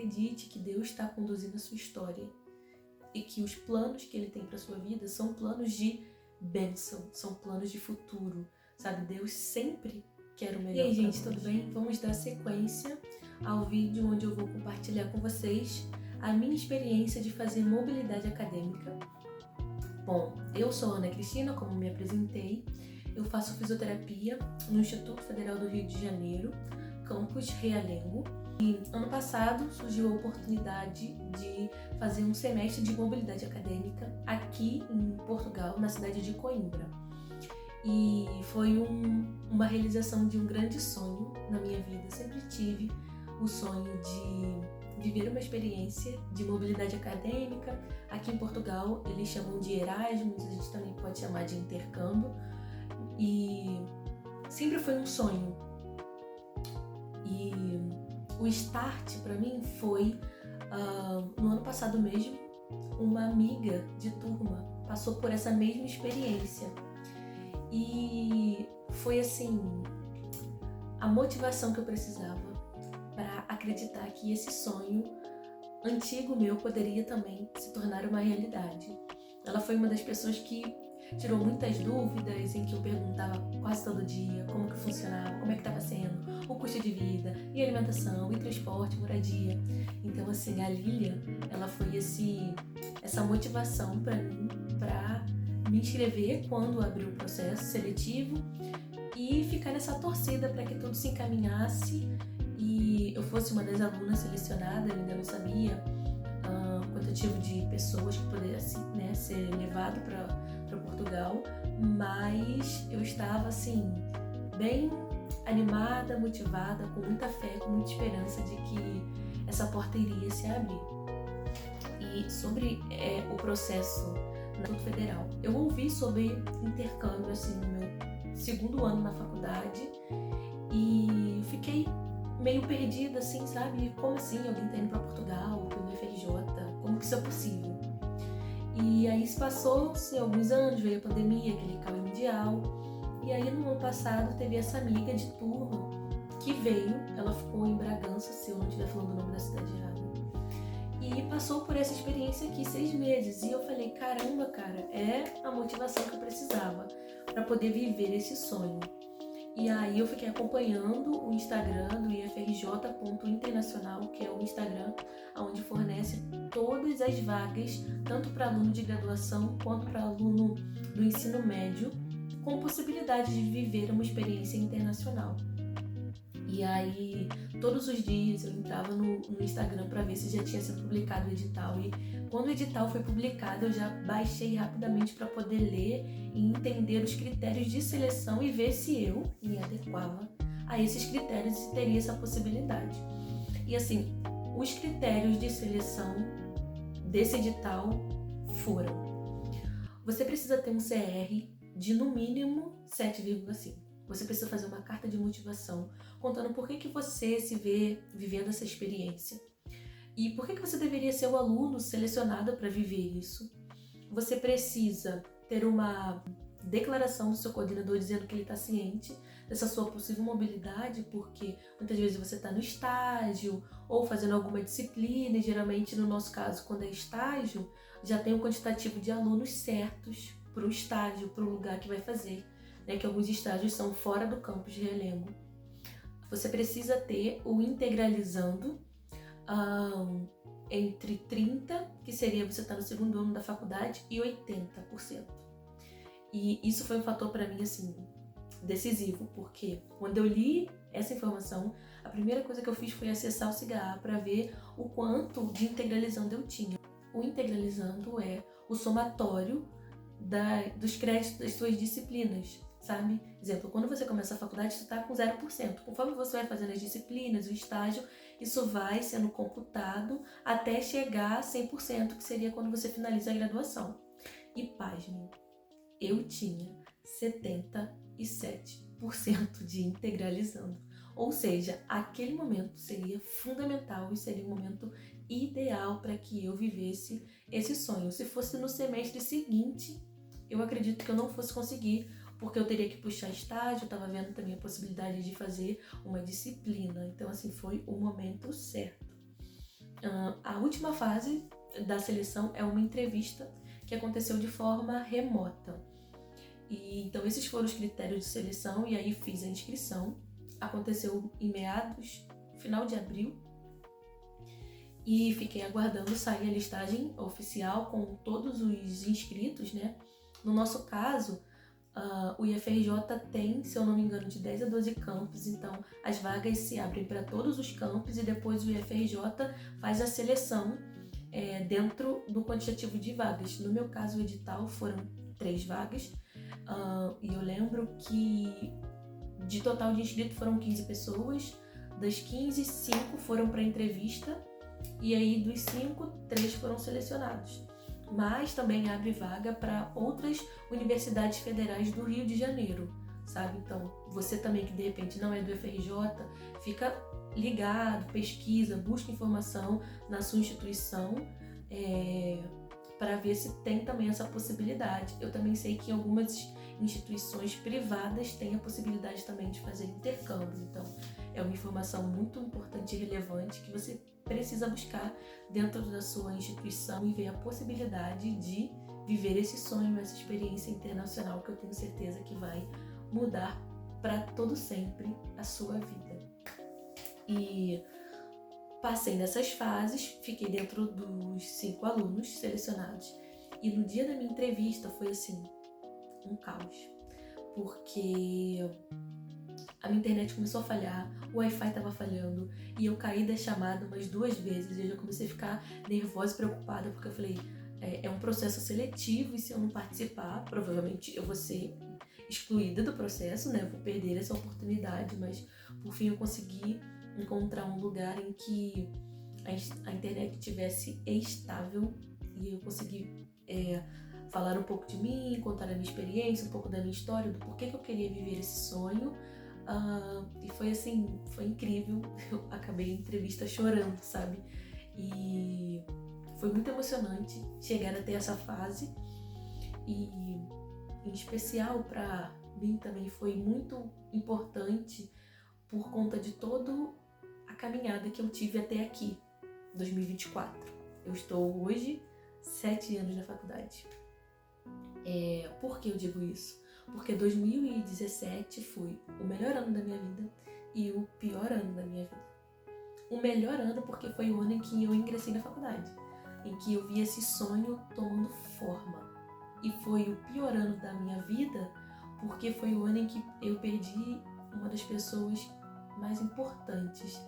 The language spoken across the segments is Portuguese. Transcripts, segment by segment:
acredite que Deus está conduzindo a sua história e que os planos que Ele tem para sua vida são planos de bênção, são planos de futuro, sabe? Deus sempre quer o melhor. E aí, gente, tudo bem? Vamos dar sequência ao vídeo onde eu vou compartilhar com vocês a minha experiência de fazer mobilidade acadêmica. Bom, eu sou Ana Cristina, como me apresentei, eu faço fisioterapia no Instituto Federal do Rio de Janeiro, campus Realengo. E ano passado surgiu a oportunidade de fazer um semestre de mobilidade acadêmica aqui em Portugal, na cidade de Coimbra. E foi uma realização de um grande sonho na minha vida. Eu sempre tive o sonho de viver uma experiência de mobilidade acadêmica. Aqui em Portugal eles chamam de Erasmus, a gente também pode chamar de intercâmbio. E sempre foi um sonho. E o start para mim foi no ano passado mesmo. Uma amiga de turma passou por essa mesma experiência e foi assim a motivação que eu precisava para acreditar que esse sonho antigo meu poderia também se tornar uma realidade. Ela foi uma das pessoas que tirou muitas dúvidas, em que eu perguntava quase todo dia como que funcionava, como é que estava sendo o custo de vida, e alimentação, e transporte, moradia. Então, assim, a Lília, ela foi essa motivação para mim, para me inscrever quando abriu o processo seletivo e ficar nessa torcida para que tudo se encaminhasse e eu fosse uma das alunas selecionadas. Eu ainda não sabia quantitativo de pessoas que pudesse, né, ser levado para Portugal, mas eu estava assim bem animada, motivada, com muita fé, com muita esperança de que essa porta iria se abrir. E sobre o processo no Instituto Federal, eu ouvi sobre intercâmbio assim no meu segundo ano na faculdade e fiquei meio perdida assim, sabe? Como assim alguém tá indo para Portugal, pelo FRJ? Como que isso é possível? E aí se passou-se alguns anos, veio a pandemia, aquele caos mundial. E aí no ano passado teve essa amiga de turma que veio, ela ficou em Bragança, se eu não estiver falando o nome da cidade errada. E passou por essa experiência aqui 6 meses. E eu falei, caramba, cara, é a motivação que eu precisava para poder viver esse sonho. E aí eu fiquei acompanhando o Instagram do ifrj.internacional, que é o Instagram onde fornece todas as vagas, tanto para aluno de graduação quanto para aluno do ensino médio, com possibilidade de viver uma experiência internacional. E aí, todos os dias eu entrava no Instagram para ver se já tinha sido publicado o edital. E quando o edital foi publicado, eu já baixei rapidamente para poder ler e entender os critérios de seleção e ver se eu me adequava a esses critérios e teria essa possibilidade. E assim, os critérios de seleção desse edital foram: você precisa ter um CR de no mínimo 7,5. Você precisa fazer uma carta de motivação contando por que você se vê vivendo essa experiência e por que você deveria ser o aluno selecionado para viver isso. Você precisa ter uma declaração do seu coordenador dizendo que ele está ciente dessa sua possível mobilidade, porque muitas vezes você está no estágio ou fazendo alguma disciplina, e geralmente no nosso caso, quando é estágio, já tem um quantitativo de alunos certos para o estágio, para o lugar que vai fazer, né, que alguns estágios são fora do campus de Realengo. Você precisa ter o integralizando entre 30%, que seria você estar no segundo ano da faculdade, e 80%. E isso foi um fator para mim assim decisivo, porque quando eu li essa informação, a primeira coisa que eu fiz foi acessar o CIGA para ver o quanto de integralizando eu tinha. O integralizando é o somatório dos créditos das suas disciplinas, sabe? Exemplo, quando você começa a faculdade, você está com 0%. Conforme você vai fazendo as disciplinas, o estágio, isso vai sendo computado até chegar a 100%, que seria quando você finaliza a graduação. E pasme, eu tinha 77% de integralizando. Ou seja, aquele momento seria fundamental e seria um momento ideal para que eu vivesse esse sonho. Se fosse no semestre seguinte, eu acredito que eu não fosse conseguir, porque eu teria que puxar estágio, eu estava vendo também a possibilidade de fazer uma disciplina. Então, assim, foi o momento certo. A última fase da seleção é uma entrevista que aconteceu de forma remota. E então esses foram os critérios de seleção, e aí fiz a inscrição. Aconteceu em final de abril, e fiquei aguardando sair a listagem oficial com todos os inscritos, né? No nosso caso, o IFRJ tem, se eu não me engano, de 10 a 12 campos, então as vagas se abrem para todos os campos e depois o IFRJ faz a seleção dentro do quantitativo de vagas. No meu caso, o edital foram 3 vagas, e eu lembro que de total de inscritos foram 15 pessoas, das 15, 5 foram para entrevista, e aí dos 5, 3 foram selecionados. Mas também abre vaga para outras universidades federais do Rio de Janeiro, sabe? Então, você também que de repente não é do FRJ, fica ligado, pesquisa, busca informação na sua instituição para ver se tem também essa possibilidade. Eu também sei que em algumas instituições privadas tem a possibilidade também de fazer intercâmbio, então é uma informação muito importante e relevante que você precisa buscar dentro da sua instituição e ver a possibilidade de viver esse sonho, essa experiência internacional que eu tenho certeza que vai mudar para todo sempre a sua vida. E passei nessas fases, fiquei dentro dos 5 alunos selecionados, e no dia da minha entrevista foi assim, um caos, porque a minha internet começou a falhar, o Wi-Fi estava falhando, e eu caí da chamada umas 2 vezes, e eu já comecei a ficar nervosa e preocupada, porque eu falei, é um processo seletivo, e se eu não participar, provavelmente eu vou ser excluída do processo, né? Vou perder essa oportunidade, mas por fim eu consegui encontrar um lugar em que a internet estivesse estável, e eu consegui falar um pouco de mim, contar a minha experiência, um pouco da minha história, do porquê que eu queria viver esse sonho. E foi assim, foi incrível. Eu acabei a entrevista chorando, sabe? E foi muito emocionante chegar até essa fase, e em especial para mim também foi muito importante por conta de toda a caminhada que eu tive até aqui, 2024. Eu estou hoje 7 anos na faculdade. Por que eu digo isso? Porque 2017 foi o melhor ano da minha vida e o pior ano da minha vida. O melhor ano porque foi o ano em que eu ingressei na faculdade, em que eu vi esse sonho tomando forma. E foi o pior ano da minha vida porque foi o ano em que eu perdi uma das pessoas mais importantes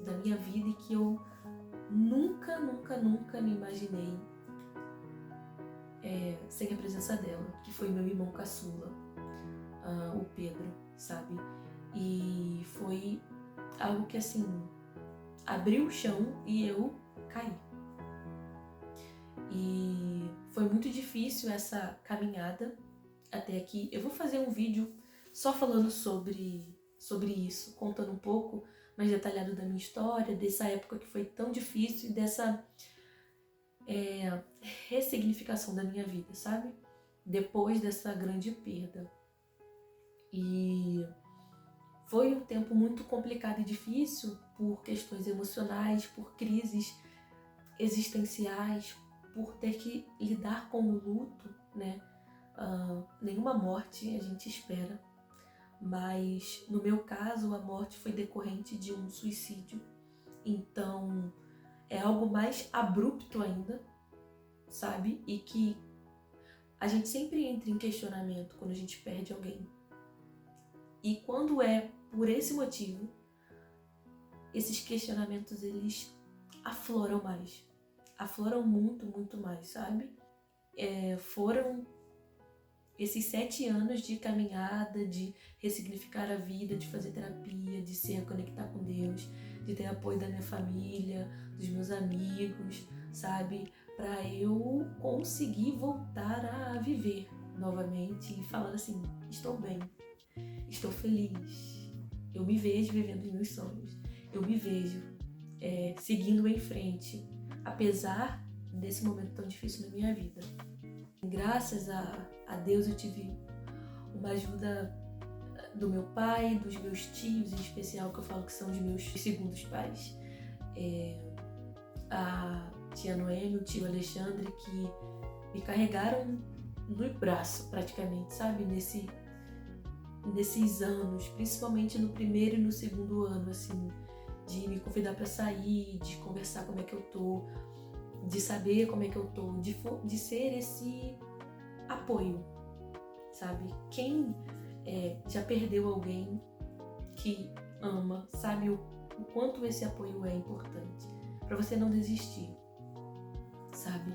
da minha vida, e que eu nunca me imaginei sem a presença dela, que foi meu irmão caçula, o Pedro, sabe? E foi algo que assim abriu o chão e eu caí. E foi muito difícil essa caminhada até aqui. Eu vou fazer um vídeo só falando sobre isso, contando um pouco mais detalhado da minha história, dessa época que foi tão difícil e dessa ressignificação da minha vida, sabe? Depois dessa grande perda. E foi um tempo muito complicado e difícil por questões emocionais, por crises existenciais, por ter que lidar com o luto, né? Nenhuma morte a gente espera, mas no meu caso a morte foi decorrente de um suicídio, então é algo mais abrupto ainda, sabe? E que a gente sempre entra em questionamento quando a gente perde alguém. E quando é por esse motivo, esses questionamentos eles afloram mais. Afloram muito, muito mais, sabe? Foram esses 7 anos de caminhada, de ressignificar a vida, de fazer terapia, de se reconectar com Deus, de ter apoio da minha família, dos meus amigos, sabe? Para eu conseguir voltar a viver novamente e falar assim, estou bem, estou feliz, eu me vejo vivendo os meus sonhos, eu me vejo seguindo em frente, apesar desse momento tão difícil na minha vida. Graças a Deus eu tive uma ajuda do meu pai, dos meus tios, em especial, que eu falo que são os meus segundos pais. a tia Noemi, o tio Alexandre, que me carregaram no braço praticamente, sabe? Nesses anos, principalmente no primeiro e no segundo ano, assim, de me convidar para sair, de conversar como é que eu tô, de saber como é que eu tô, de ser esse apoio, sabe? Quem já perdeu alguém que ama, sabe o quanto esse apoio é importante para você não desistir, sabe?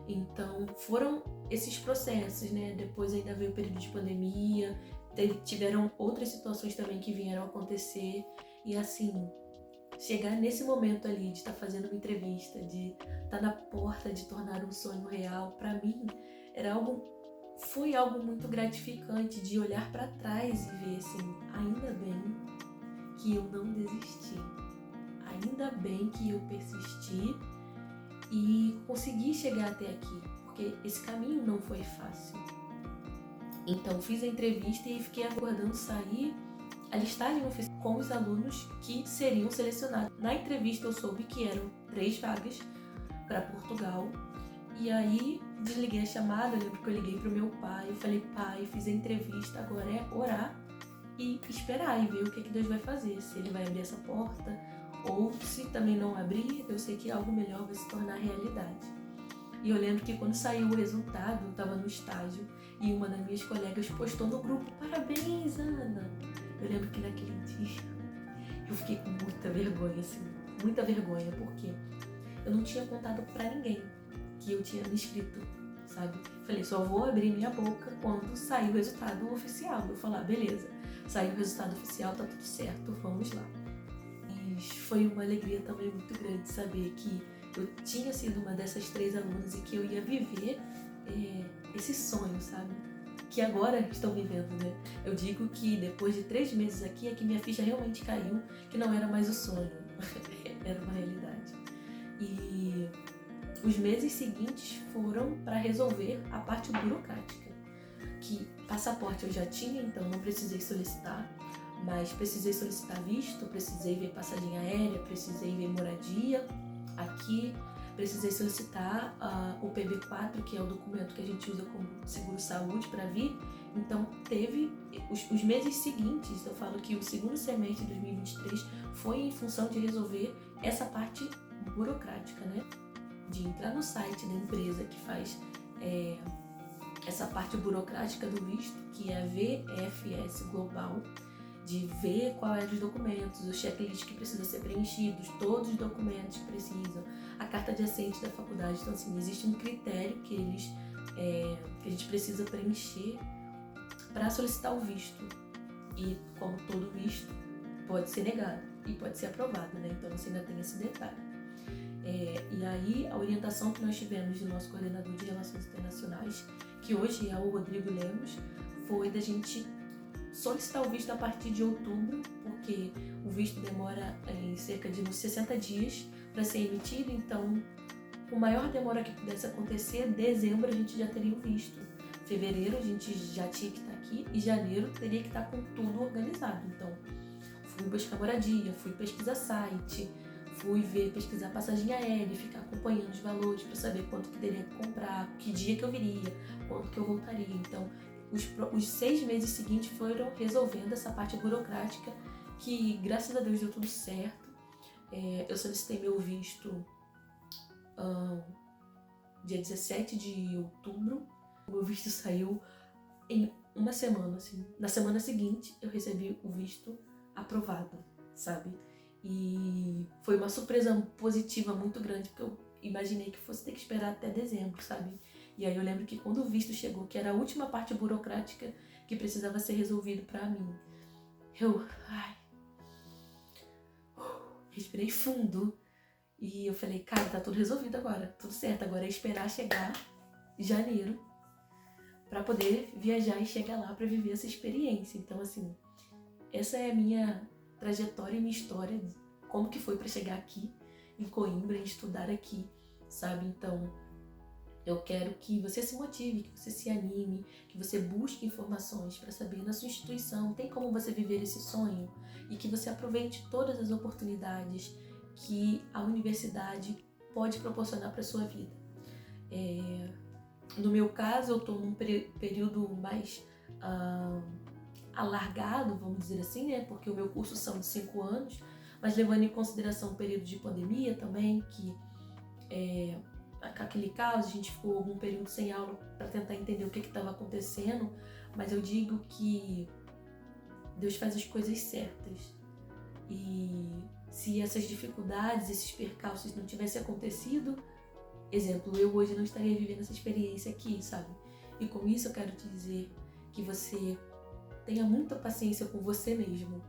Então foram esses processos, né? Depois ainda veio o período de pandemia, tiveram outras situações também que vieram acontecer, e assim, chegar nesse momento ali de estar fazendo uma entrevista, de estar na porta de tornar um sonho real, para mim foi algo muito gratificante, de olhar para trás e ver assim, ainda bem que eu não desisti, ainda bem que eu persisti e consegui chegar até aqui, porque esse caminho não foi fácil. Então fiz a entrevista e fiquei aguardando sair a listagem oficial com os alunos que seriam selecionados. Na entrevista eu soube que eram 3 vagas para Portugal, e aí desliguei a chamada. Eu lembro que eu liguei pro meu pai, eu falei: pai, fiz a entrevista, agora é orar e esperar e ver o que Deus vai fazer, se ele vai abrir essa porta, ou se também não abrir, eu sei que algo melhor vai se tornar realidade. E eu lembro que quando saiu o resultado, eu estava no estágio e uma das minhas colegas postou no grupo: parabéns, Ana! Eu lembro que naquele dia eu fiquei com muita vergonha, assim, muita vergonha, porque eu não tinha contado pra ninguém que eu tinha me inscrito, sabe? Falei, só vou abrir minha boca quando sair o resultado oficial. Eu falar, beleza, saiu o resultado oficial, tá tudo certo, vamos lá. E foi uma alegria também muito grande saber que eu tinha sido uma dessas 3 alunas e que eu ia viver esse sonho, sabe? Que agora estão vivendo, né? Eu digo que depois de 3 meses aqui é que minha ficha realmente caiu, que não era mais o sonho, era uma realidade. E os meses seguintes foram para resolver a parte burocrática, que passaporte eu já tinha, então não precisei solicitar, mas precisei solicitar visto, precisei ver passagem aérea, precisei ver moradia aqui, precisei solicitar o PB4, que é o documento que a gente usa como seguro-saúde para vir. Então teve os meses seguintes, eu falo que o segundo semestre de 2023 foi em função de resolver essa parte burocrática, né? De entrar no site da empresa que faz essa parte burocrática do visto, que é a VFS Global, de ver quais eram os documentos, o checklist que precisa ser preenchidos, todos os documentos que precisam, a carta de assente da faculdade. Então, assim, existe um critério que a gente precisa preencher para solicitar o visto. E, como todo visto, pode ser negado e pode ser aprovado, né? Então, você ainda tem esse detalhe. E aí, a orientação que nós tivemos do nosso coordenador de Relações Internacionais, que hoje é o Rodrigo Lemos, foi da gente solicitar o visto a partir de outubro, porque o visto demora cerca de uns 60 dias para ser emitido. Então, com maior demora que pudesse acontecer, dezembro a gente já teria o visto. Fevereiro a gente já tinha que estar aqui e janeiro teria que estar com tudo organizado. Então, fui buscar moradia, fui pesquisar site, fui pesquisar passagem aérea, ficar acompanhando os valores para saber quanto que teria que comprar, que dia que eu viria, quanto que eu voltaria. Então, os 6 meses seguintes foram resolvendo essa parte burocrática, que graças a Deus deu tudo certo. Eu solicitei meu visto dia 17 de outubro. O meu visto saiu em uma semana, assim. Na semana seguinte eu recebi o visto aprovado, sabe? E foi uma surpresa positiva muito grande, porque eu imaginei que fosse ter que esperar até dezembro, sabe? E aí eu lembro que quando o visto chegou, que era a última parte burocrática que precisava ser resolvido pra mim, eu respirei fundo e eu falei, cara, tá tudo resolvido agora, tudo certo, agora é esperar chegar janeiro pra poder viajar e chegar lá pra viver essa experiência. Então, assim, essa é a minha trajetória e minha história, como que foi pra chegar aqui em Coimbra e estudar aqui, sabe? Então, eu quero que você se motive, que você se anime, que você busque informações para saber na sua instituição tem como você viver esse sonho, e que você aproveite todas as oportunidades que a universidade pode proporcionar para sua vida. No meu caso, eu estou num período mais alargado, vamos dizer assim, né? Porque o meu curso são de 5 anos, mas levando em consideração o período de pandemia também, que aquele caos, a gente ficou algum período sem aula para tentar entender o que estava acontecendo, mas eu digo que Deus faz as coisas certas. E se essas dificuldades, esses percalços não tivessem acontecido, exemplo, eu hoje não estaria vivendo essa experiência aqui, sabe? E com isso eu quero te dizer que você tenha muita paciência com você mesmo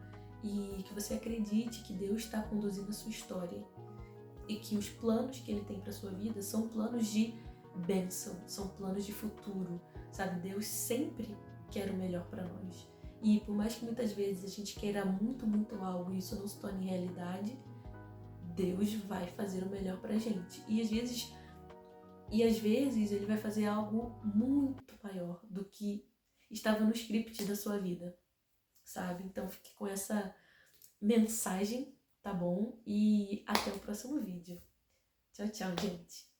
e que você acredite que Deus está conduzindo a sua história e que os planos que Ele tem para sua vida são planos de bênção, são planos de futuro, sabe? Deus sempre quer o melhor para nós. E por mais que muitas vezes a gente queira muito, muito algo e isso não se torne realidade, Deus vai fazer o melhor pra gente. E às vezes Ele vai fazer algo muito maior do que estava no script da sua vida, sabe? Então fique com essa mensagem, tá bom? E até o próximo vídeo. Tchau, tchau, gente.